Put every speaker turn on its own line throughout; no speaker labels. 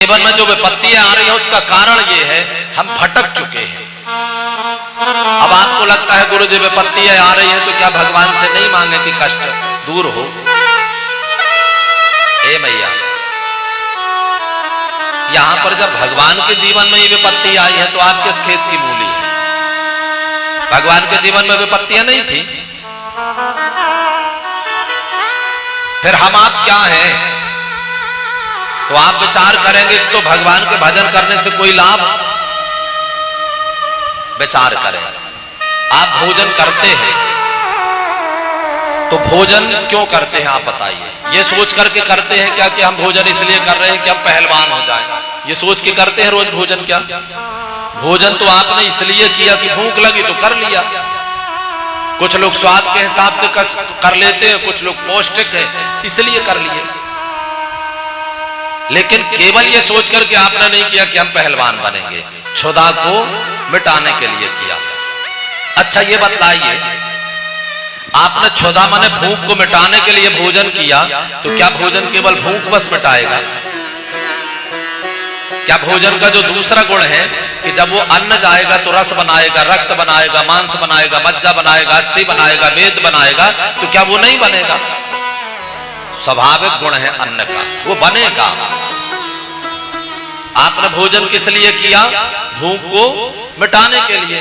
जीवन में जो विपत्तियां आ रही है उसका कारण ये है हम भटक चुके हैं। अब आपको लगता है गुरु जी विपत्तियां आ रही है तो क्या भगवान से नहीं मांगे कि कष्ट दूर हो? ए मैया, यहां पर जब भगवान के जीवन में ये विपत्ति आई है तो आप किस खेत की मूली है? भगवान के जीवन में विपत्तियां नहीं थी, फिर हम आप क्या हैं? तो आप विचार करेंगे कि तो भगवान के भजन करने से कोई लाभ? विचार करें, आप भोजन करते हैं तो भोजन क्यों करते हैं आप बताइए? ये सोच करके करते हैं क्या कि हम भोजन इसलिए कर रहे हैं कि हम पहलवान हो जाएं? ये सोच के करते हैं रोज भोजन? क्या भोजन तो आपने इसलिए किया कि भूख लगी तो कर लिया। कुछ लोग स्वाद के हिसाब से कर लेते हैं, कुछ लोग पौष्टिक है इसलिए कर लिए, लेकिन केवल ये सोच करके आपने नहीं किया कि हम पहलवान बनेंगे, क्षुधा को मिटाने के लिए किया। अच्छा ये बतलाइए, आपने क्षुधा माने भूख को मिटाने के लिए भोजन किया तो क्या भोजन केवल भूख बस मिटाएगा? क्या भोजन का जो दूसरा गुण है कि जब वो अन्न जाएगा तो रस बनाएगा, रक्त बनाएगा, मांस बनाएगा, मज्जा बनाएगा, अस्थि बनाएगा, वेद बनाएगा, तो क्या वो नहीं बनेगा? स्वाभाविक गुण है अन्न का, वो बनेगा। आपने भोजन किस लिए किया? भूख को मिटाने के लिए।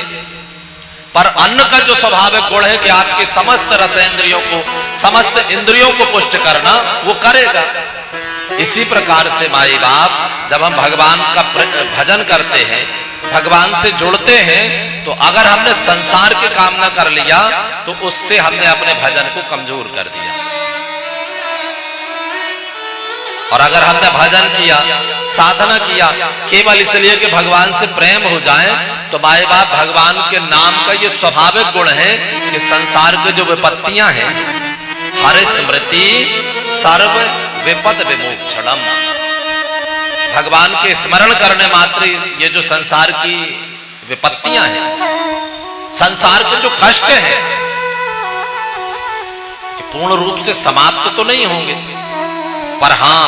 पर अन्न का जो स्वाभाविक गुण है कि आपके समस्त रसेंद्रियों को, समस्त इंद्रियों को पुष्ट करना, वो करेगा। इसी प्रकार से माई बाप जब हम भगवान का भजन करते हैं, भगवान से जुड़ते हैं, तो अगर हमने संसार की कामना कर लिया तो उससे हमने अपने भजन को कमजोर कर दिया। और अगर हमने भजन किया, साधना किया केवल इसलिए कि भगवान से प्रेम हो जाए, तो माए बाप भगवान के नाम का ये स्वाभाविक गुण है कि संसार की जो विपत्तियां हैं, हरे स्मृति सर्व विपद विमोक्षणम, भगवान के स्मरण करने मात्र ये जो संसार की विपत्तियां हैं, संसार के जो कष्ट हैं, पूर्ण रूप से समाप्त तो नहीं होंगे, पर हां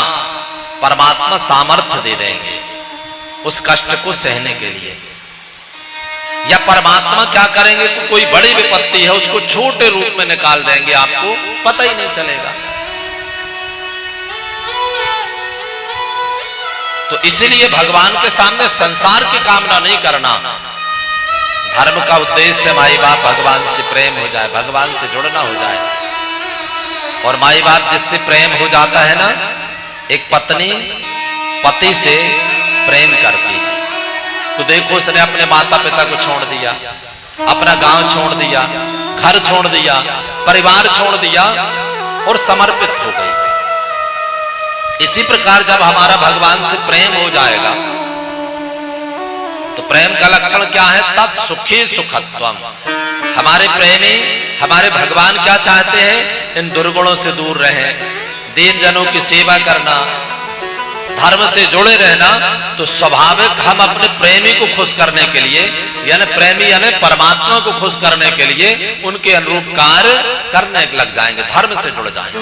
परमात्मा सामर्थ्य दे देंगे उस कष्ट को सहने के लिए। या परमात्मा क्या करेंगे कि कोई बड़ी विपत्ति है उसको छोटे रूप में निकाल देंगे, आपको पता ही नहीं चलेगा। तो इसलिए भगवान के सामने संसार की कामना नहीं करना। धर्म का उद्देश्य माई बाप भगवान से प्रेम हो जाए, भगवान से जुड़ना हो जाए। और माई बाप जिससे प्रेम हो जाता है ना, एक पत्नी पति से प्रेम करती है तो देखो उसने अपने माता पिता को छोड़ दिया, अपना गांव छोड़ दिया, घर छोड़ दिया, परिवार छोड़ दिया और समर्पित हो गई। इसी प्रकार जब हमारा भगवान से प्रेम हो जाएगा तो प्रेम का लक्षण क्या है? तत्सुखी सुखत्वम। हमारे प्रेमी, हमारे भगवान क्या चाहते हैं? इन दुर्गुणों से दूर रहें, दीन जनों की सेवा करना, धर्म से जुड़े रहना। तो स्वाभाविक हम अपने प्रेमी को खुश करने के लिए, यानी प्रेमी यानी परमात्मा को खुश करने के लिए उनके अनुरूप कार्य करने लग जाएंगे, धर्म से जुड़ जाएंगे।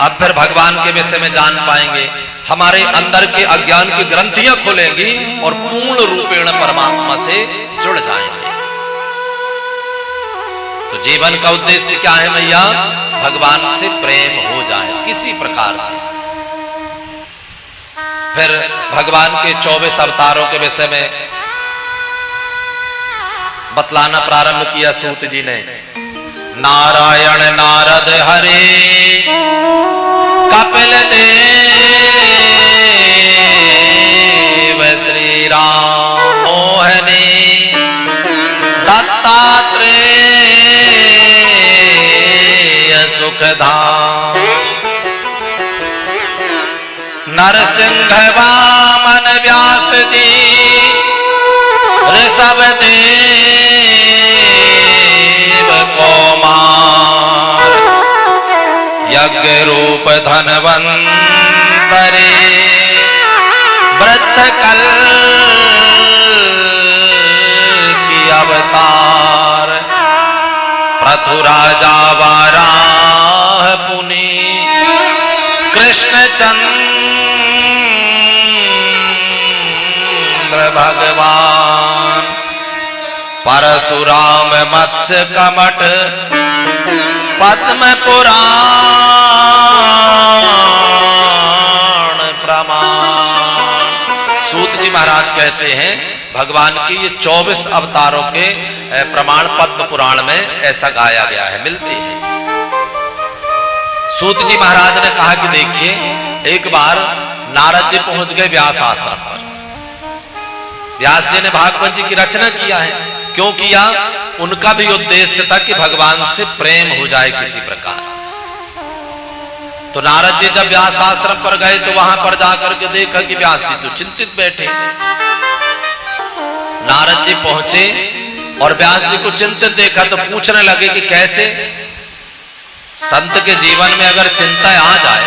अब फिर भगवान के विषय में जान पाएंगे, हमारे अंदर के अज्ञान की ग्रंथियां खुलेंगी और पूर्ण रूपेण परमात्मा से जुड़ जाएंगे। तो जीवन का उद्देश्य क्या है भैया? भगवान से प्रेम हो जाए किसी प्रकार से। फिर भगवान के 24 अवतारों के विषय में बतलाना प्रारंभ किया सूत जी ने। नारायण नारद हरे कपिल देव श्री राम मोहनी दत्तात्रेय सुखधाम नरसिंह वामन व्यास जी ऋषभ देव कुमार यज्ञ रूप धनवंतरी वृद्ध कल की अवतार प्रथु राजा वाराह पुनि कृष्ण चंद्र भगवान परशुराम मत्स्य कमट पद्म पुराण प्रमाण। सूत जी महाराज कहते हैं भगवान की ये 24 अवतारों के प्रमाण पद्म पुराण में ऐसा गाया गया है, मिलते हैं। सूत जी महाराज ने कहा कि देखिए, एक बार नारद जी पहुंच गए व्यास आश्रम पर। व्यास जी ने भागवत जी की रचना किया है। क्यों किया? उनका भी उद्देश्य था कि भगवान से प्रेम हो जाए किसी प्रकार। तो नारद जी जब व्यास आश्रम पर गए तो वहां पर जाकर के देखा कि व्यास जी तो चिंतित बैठे। नारद जी पहुंचे और व्यास जी को चिंतित देखा तो पूछने लगे कि कैसे? संत के जीवन में अगर चिंता आ जाए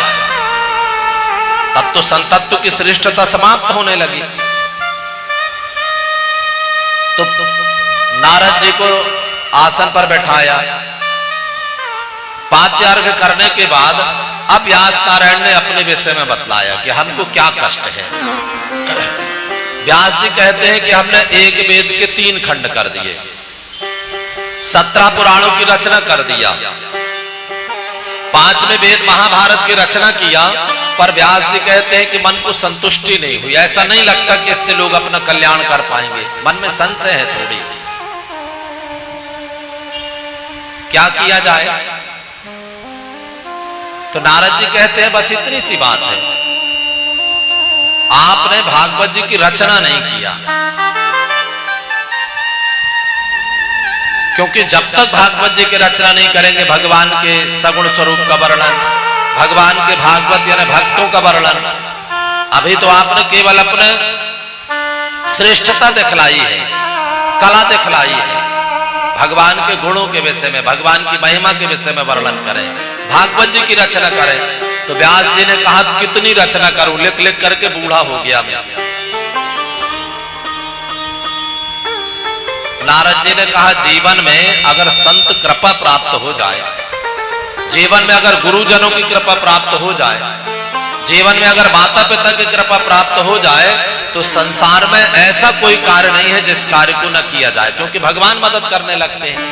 तब तो संतत्व की श्रेष्ठता समाप्त होने लगी। तो नारद जी को आसन पर बैठाया। पाद्यार्घ करने के बाद अब व्यास नारायण ने अपने विषय में बतलाया कि हमको क्या कष्ट है। व्यास जी कहते हैं कि हमने एक वेद के 3 खंड कर दिए, 17 पुराणों की रचना कर दिया, 5वें वेद महाभारत की रचना किया, पर व्यास जी कहते हैं कि मन को संतुष्टि नहीं हुई। ऐसा नहीं लगता कि इससे लोग अपना कल्याण कर पाएंगे। मन में संशय है थोड़ी, क्या किया जाए? तो नारद जी कहते हैं बस इतनी सी बात है, आपने भागवत जी की रचना नहीं किया। क्योंकि जब तक भागवत जी की रचना नहीं करेंगे, भगवान के सगुण स्वरूप का वर्णन, भगवान के भागवत यानी भक्तों का वर्णन, अभी तो आपने केवल अपने श्रेष्ठता दिखलाई है, कला दिखलाई है। भगवान के गुणों के विषय में, भगवान की महिमा के विषय में वर्णन करें, भागवत जी की रचना करें। तो व्यास जी ने कहा कितनी रचना करूं, लिख लिख करके बूढ़ा हो गया मैं। नारद जी ने कहा जीवन में अगर संत कृपा प्राप्त हो जाए, जीवन में अगर गुरुजनों की कृपा प्राप्त हो जाए, जीवन में अगर माता पिता की कृपा प्राप्त हो जाए, तो संसार में ऐसा कोई कार्य नहीं है जिस कार्य को न किया जाए, क्योंकि भगवान मदद करने लगते हैं।